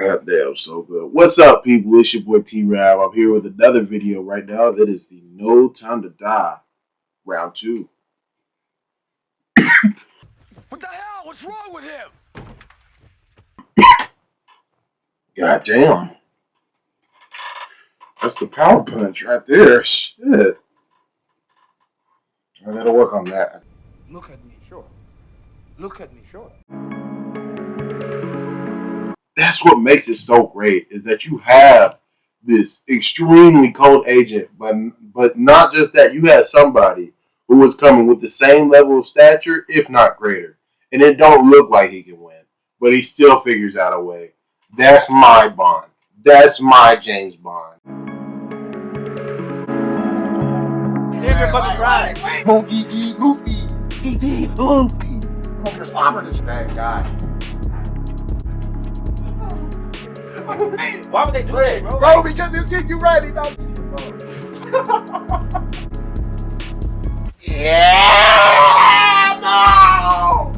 Goddamn, so good. What's up, people? It's your boy T-Rav. I'm here with another video right now. That is the No Time to Die round 2. What the hell? What's wrong with him? Goddamn. That's the power punch right there. Shit. I gotta work on that. Look at me, sure. Look at me, sure. That's what makes it so great, is that you have this extremely cold agent, but not just that, you had somebody who was coming with the same level of stature, if not greater. And it don't look like he can win, but he still figures out a way. That's my Bond. That's my James Bond. Everybody crying. Goofy. Focus on this bad guy. Why would they do that, bro? Bro, because this kick you right, he don't. Yeah, no!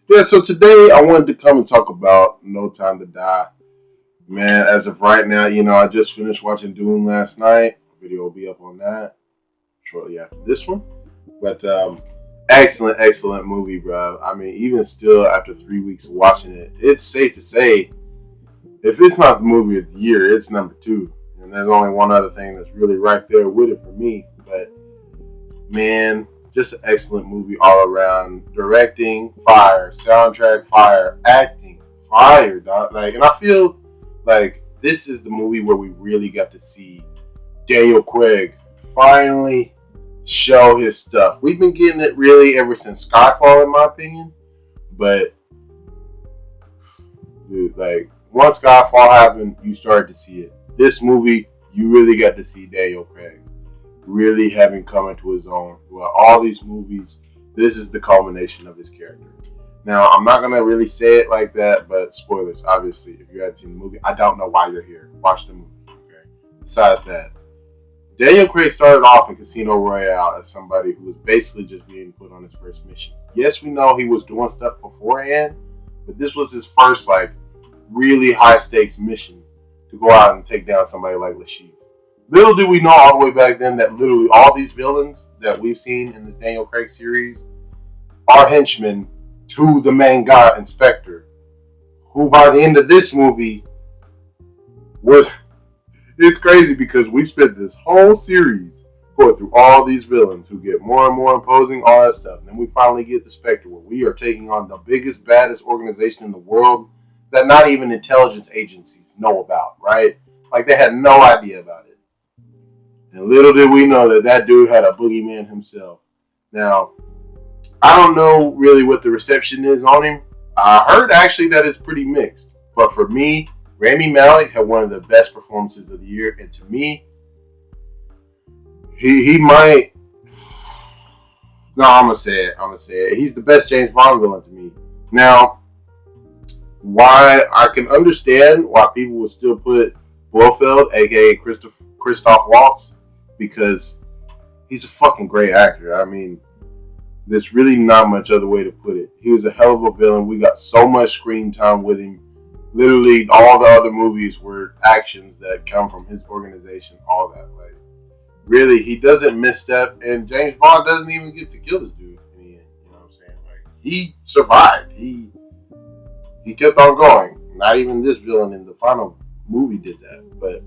Yeah, so today I wanted to come and talk about No Time to Die. Man, as of right now, I just finished watching Dune last night. Video will be up on that shortly after this one. But excellent movie, bro. I mean, even still after 3 weeks of watching it, it's safe to say, if it's not the movie of the year, it's number 2. And there's only one other thing that's really right there with it for me. But man, just an excellent movie all around. Directing, fire. Soundtrack, fire. Acting, fire, dog. And I feel like this is the movie where we really got to see Daniel Craig finally show his stuff. We've been getting it really ever since Skyfall, in my opinion. But dude, once Skyfall happened, you started to see it. This movie, you really got to see Daniel Craig really having come into his own throughout all these movies. This is the culmination of his character. Now, I'm not gonna really say it like that, but spoilers, obviously. If you haven't seen the movie, I don't know why you're here. Watch the movie. Okay. Besides that, Daniel Craig started off in Casino Royale as somebody who was basically just being put on his first mission. Yes, we know he was doing stuff beforehand, but this was his first really high stakes mission to go out and take down somebody like Lashif. Little did we know all the way back then that literally all these villains that we've seen in this Daniel Craig series are henchmen to the main guy, Inspector, who by the end of this movie was... It's crazy because we spent this whole series going through all these villains who get more and more imposing, all that stuff. And then we finally get the Spectre, where we are taking on the biggest, baddest organization in the world that not even intelligence agencies know about, right? They had no idea about it. And little did we know that that dude had a boogeyman himself. Now, I don't know really what the reception is on him. I heard actually that it's pretty mixed. But for me, Rami Malek had one of the best performances of the year. And to me, he might... No, I'm going to say it. He's the best James Bond villain to me. Now, why I can understand why people would still put Blofeld, a.k.a. Christoph Waltz, because he's a fucking great actor. I mean, there's really not much other way to put it. He was a hell of a villain. We got so much screen time with him. Literally, all the other movies were actions that come from his organization, all that. Really, he doesn't misstep, and James Bond doesn't even get to kill this dude in the end. You know what I'm saying? He survived. He kept on going. Not even this villain in the final movie did that. But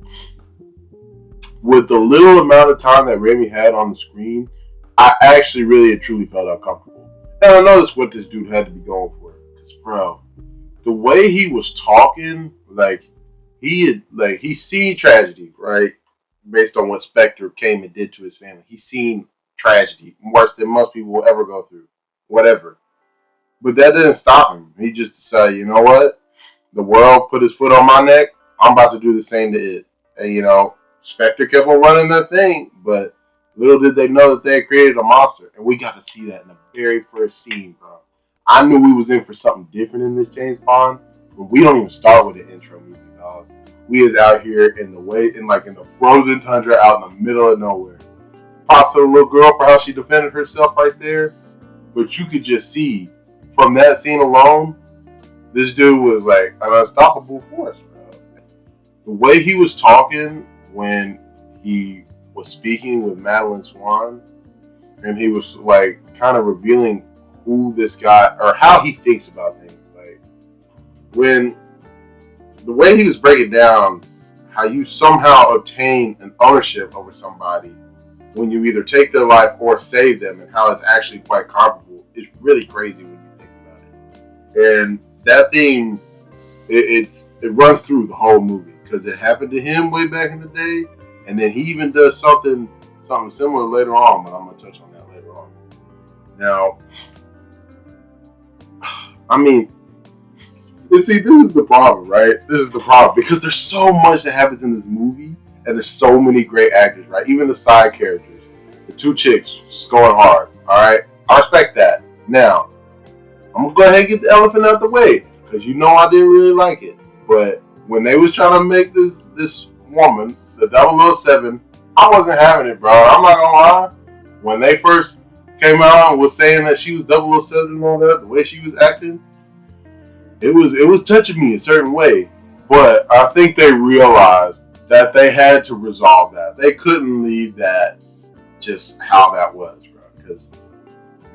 with the little amount of time that Remy had on the screne, I actually really and truly felt uncomfortable. And I know that's what this dude had to be going for. Because, bro, the way he was talking, he's seen tragedy, right? Based on what Spectre came and did to his family. He's seen tragedy, worse than most people will ever go through. Whatever. But that didn't stop him. He just decided, you know what? The world put his foot on my neck. I'm about to do the same to it. And, Spectre kept on running their thing, but little did they know that they had created a monster. And we got to see that in the very first scene, bro. I knew we was in for something different in this James Bond, but we don't even start with the intro music, dog. We is out here in the frozen tundra out in the middle of nowhere. Props to the little girl for how she defended herself right there. But you could just see from that scene alone, this dude was like an unstoppable force, bro. The way he was talking when he was speaking with Madeline Swan, and he was like kind of revealing who this guy or how he thinks about things. Like when the way he was breaking down how you somehow obtain an ownership over somebody when you either take their life or save them, and how it's actually quite comparable, is really crazy when you think about it. And that theme, it runs through the whole movie because it happened to him way back in the day, and then he even does something similar later on, but I'm gonna touch on that later on. Now, I mean, and see, this is the problem, right? This is the problem because there's so much that happens in this movie, and there's so many great actors, right? Even the side characters, the two chicks, just going hard. All right, I respect that. Now, I'm gonna go ahead and get the elephant out the way because you know I didn't really like it. But when they was trying to make this woman the 007, I wasn't having it, bro. I'm not gonna lie. When they first came out and was saying that she was 007 and all that, the way she was acting, it was touching me a certain way. But I think they realized that they had to resolve that. They couldn't leave that just how that was, bro, because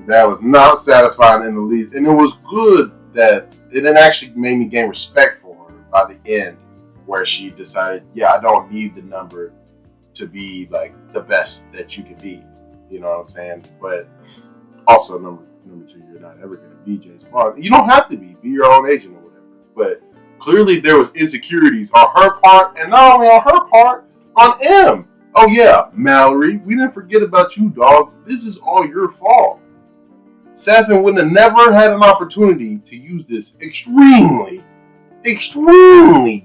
that was not satisfying in the least. And it was good that it didn't actually made me gain respect for her by the end, where she decided, yeah, I don't need the number to be like the best that you can be. You know what I'm saying? But also number two, you're not ever gonna be James Bond. You don't have to be your own agent or whatever. But clearly there was insecurities on her part, and not only on her part, on M. Oh yeah, Mallory, we didn't forget about you, dog. This is all your fault. Safin would have never had an opportunity to use this extremely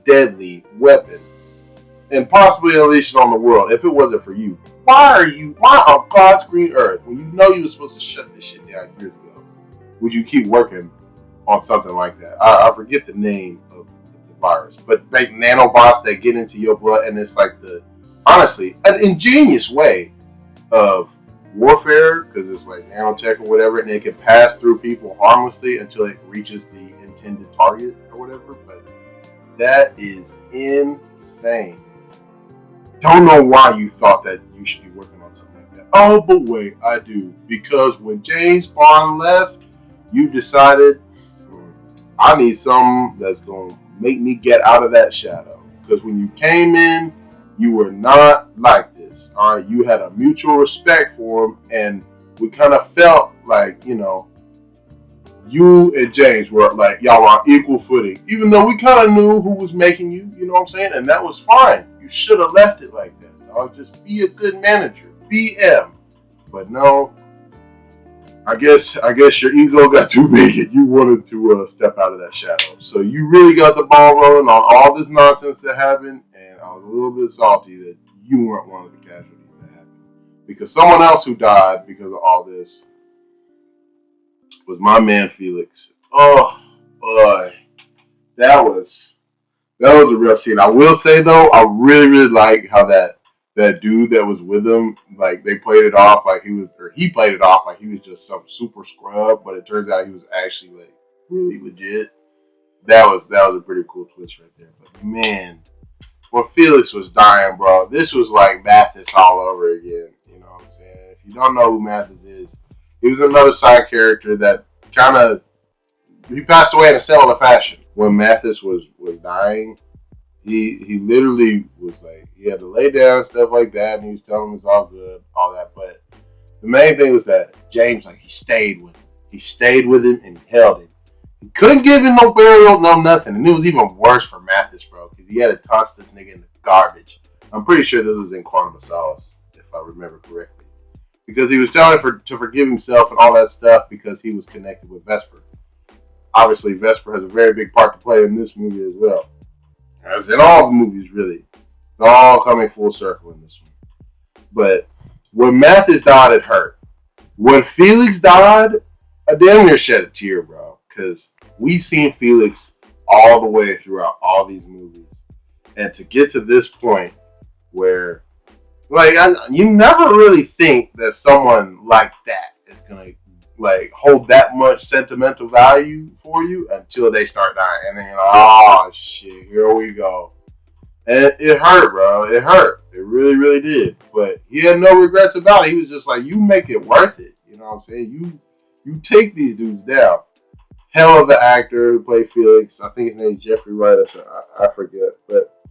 deadly weapon and possibly unleash it on the world if it wasn't for you. Why on God's green earth, when you know you were supposed to shut this shit down years ago, would you keep working on something like that? I forget the name of the virus, but like nanobots that get into your blood, and it's like honestly, an ingenious way of warfare, because it's like nanotech or whatever, and it can pass through people harmlessly until it reaches the intended target or whatever. But that is insane. Don't know why you thought that you should be working on something like that. Oh, but wait, I do. Because when James Bond left, you decided, I need something that's going to make me get out of that shadow. Because when you came in, you were not like this. All right, you had a mutual respect for him, and we kind of felt like, you know, you and James were like, y'all were on equal footing, even though we kind of knew who was making you, you know what I'm saying? And that was fine. You should have left it like that, dog. Just be a good manager. BM. But no, I guess your ego got too big and you wanted to step out of that shadow. So you really got the ball rolling on all this nonsense that happened, and I was a little bit salty that you weren't one of the casualties that happened. Because someone else who died because of all this was my man Felix. Oh boy, that was a rough scene. I will say though, I really like how that dude that was with him, like they played it off like he played it off like he was just some super scrub, but it turns out he was actually like really legit. That was a pretty cool twist right there. But man, when Felix was dying, bro, this was like Mathis all over again. You know what I'm saying? If you don't know who Mathis is, he was another side character that he passed away in a similar fashion. When Mathis was dying, he literally was like, he had to lay down and stuff like that, and he was telling him it's all good, all that. But the main thing was that James, like, he stayed with him. He stayed with him and he held him. He couldn't give him no burial, no nothing. And it was even worse for Mathis, bro, because he had to toss this nigga in the garbage. I'm pretty sure this was in Quantum of Solace, if I remember correctly. Because he was telling him to forgive himself and all that stuff because he was connected with Vesper. Obviously, Vesper has a very big part to play in this movie as well. As in all the movies, really. They're all coming full circle in this one. But when Mathis died, it hurt. When Felix died, I damn near shed a tear, bro. Because we've seen Felix all the way throughout all these movies. And to get to this point where, like, you never really think that someone like that is going to like hold that much sentimental value for you until they start dying, and then you're like, oh shit, here we go. And it hurt, bro. It hurt. It really, really did. But he had no regrets about it. He was just like, you make it worth it. You know what I'm saying? You take these dudes down. Hell of an actor who played Felix. I think his name is Jeffrey Wright. I forget. But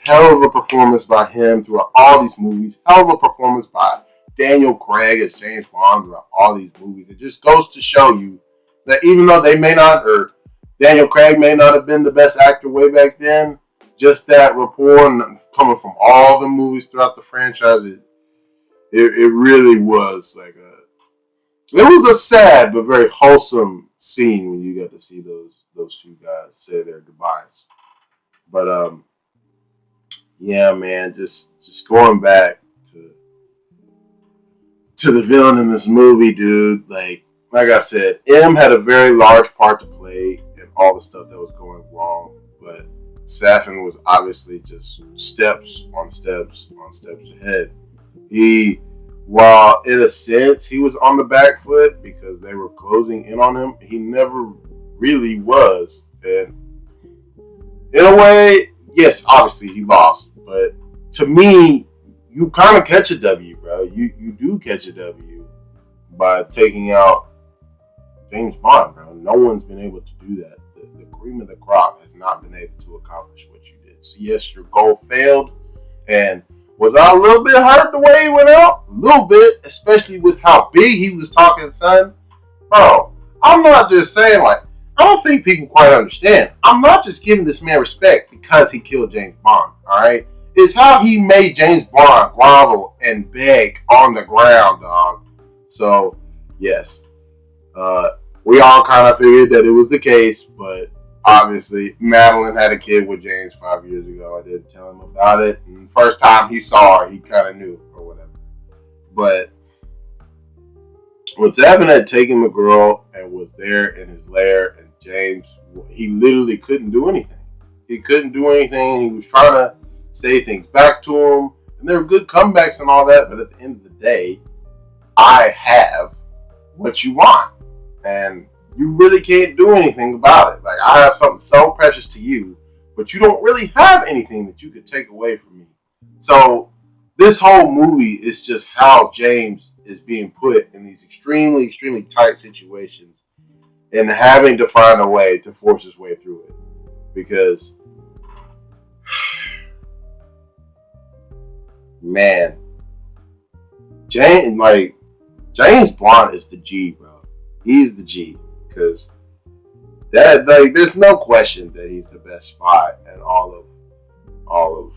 hell of a performance by him throughout all these movies. Hell of a performance by Daniel Craig as James Bond throughout all these movies. It just goes to show you that even though they may not, or Daniel Craig may not have been the best actor way back then, just that rapport and coming from all the movies throughout the franchise, it really was like it was a sad but very wholesome scene when you got to see those two guys say their goodbyes. But yeah, man, just going back to the villain in this movie, dude. Like I said, M had a very large part to play in all the stuff that was going wrong, but Safin was obviously just steps on steps on steps ahead. While in a sense he was on the back foot because they were closing in on him, he never really was. And in a way, yes, obviously he lost, but to me, you kind of catch a W, bro. You do catch a W by taking out James Bond, bro. No one's been able to do that. The cream of the crop has not been able to accomplish what you did. So yes, your goal failed. And was I a little bit hurt the way he went out? A little bit, especially with how big he was talking, son. Bro, I'm not just saying, like, I don't think people quite understand. I'm not just giving this man respect because he killed James Bond, alright? It's how he made James Bond grovel and beg on the ground, dog. So, yes. We all kind of figured that it was the case, but obviously, Madeline had a kid with James 5 years ago. I didn't tell him about it. And the first time he saw her, he kind of knew or whatever. But when Safin had taken the girl and was there in his lair, and James, he literally couldn't do anything. He couldn't do anything. He was trying to say things back to him. And there were good comebacks and all that. But at the end of the day, I have what you want. And you really can't do anything about it. Like, I have something so precious to you, but you don't really have anything that you could take away from me. So this whole movie is just how James is being put in these extremely, extremely tight situations and having to find a way to force his way through it. Because, man, James Bond is the G, bro. He's the G. Because that, like, there's no question that he's the best spy in all of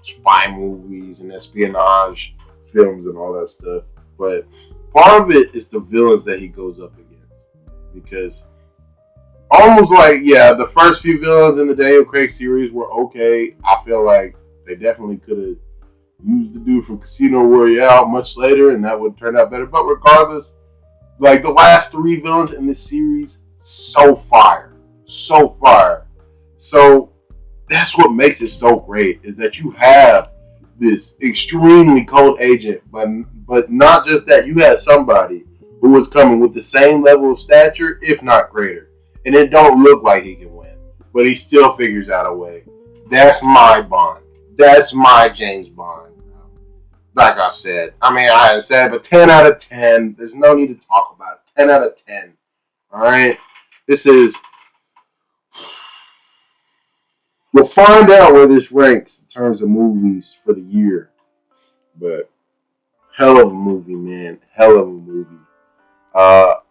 spy movies and espionage films and all that stuff. But part of it is the villains that he goes up against. Because almost like, yeah, the first few villains in the Daniel Craig series were okay. I feel like they definitely could have used the dude from Casino Royale much later, and that would turn out better. But regardless, like, the last three villains in this series, so fire. So fire. So that's what makes it so great, is that you have this extremely cold agent, but not just that, you had somebody who was coming with the same level of stature, if not greater. And it don't look like he can win, but he still figures out a way. That's my Bond. That's my James Bond. Like I said, I hadn't said it, but 10 out of 10. There's no need to talk about it. 10 out of 10. Alright? This is... We'll find out where this ranks in terms of movies for the year. But, hell of a movie, man. Hell of a movie. I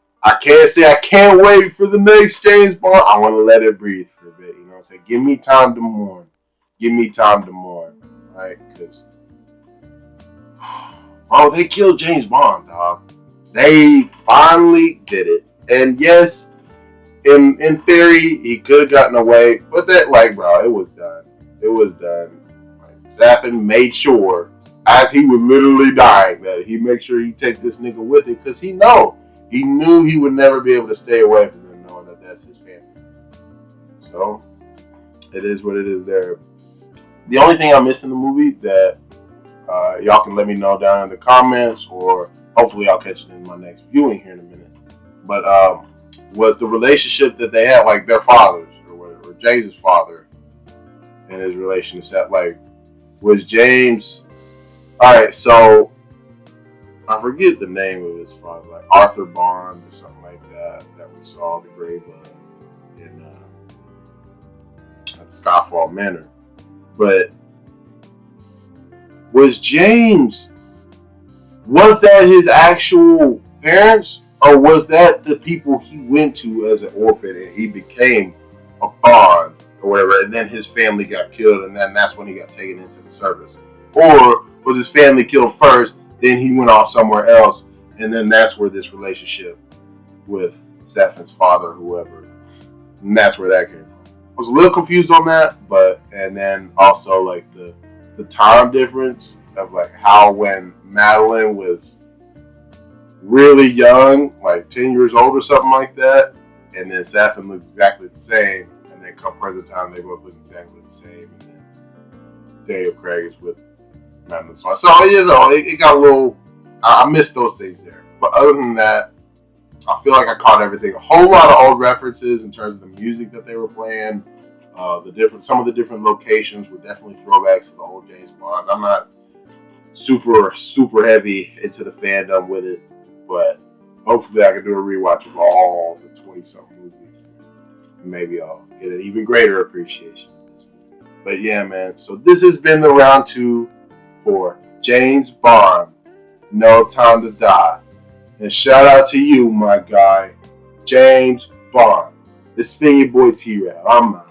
can't say I can't wait for the next James Bond. I want to let it breathe for a bit. You know what I'm saying? Give me time to mourn. Give me time to mourn. Alright? Because... Oh, they killed James Bond, dog. They finally did it. And yes, in theory, he could have gotten away. But that, like, bro, it was done. It was done. Like, Safin made sure, as he was literally dying, that he make sure he take this nigga with him. Because he knew he would never be able to stay away from them, knowing that that's his family. So, it is what it is there. The only thing I missed in the movie that y'all can let me know down in the comments, or hopefully I'll catch it in my next viewing here in a minute. But was the relationship that they had, like their fathers or whatever, James' father and his relationship, like was James. All right, so I forget the name of his father, like Arthur Bond or something like that we saw the grave of in at Skyfall Manor. But was that his actual parents, or was that the people he went to as an orphan and he became a Bond or whatever, and then his family got killed, and then that's when he got taken into the service? Or was his family killed first, then he went off somewhere else, and then that's where this relationship with Stefan's father, or whoever, and that's where that came from. I was a little confused on that, and then also like the time difference of like how when Madeline was really young, like 10 years old or something like that, and then Stefan looks exactly the same, and then come present time they both look exactly the same, and then Daniel Craig is with Madeline. So it got a little. I missed those things there, but other than that, I feel like I caught everything. A whole lot of old references in terms of the music that they were playing. Some of the different locations were definitely throwbacks to the old James Bonds. I'm not super heavy into the fandom with it, but hopefully I can do a rewatch of all the 20-something movies. Maybe I'll get an even greater appreciation of this movie. But yeah, man. So this has been the round 2 for James Bond, No Time to Die. And shout out to you, my guy, James Bond. It's been your boy T-Rav. I'm out.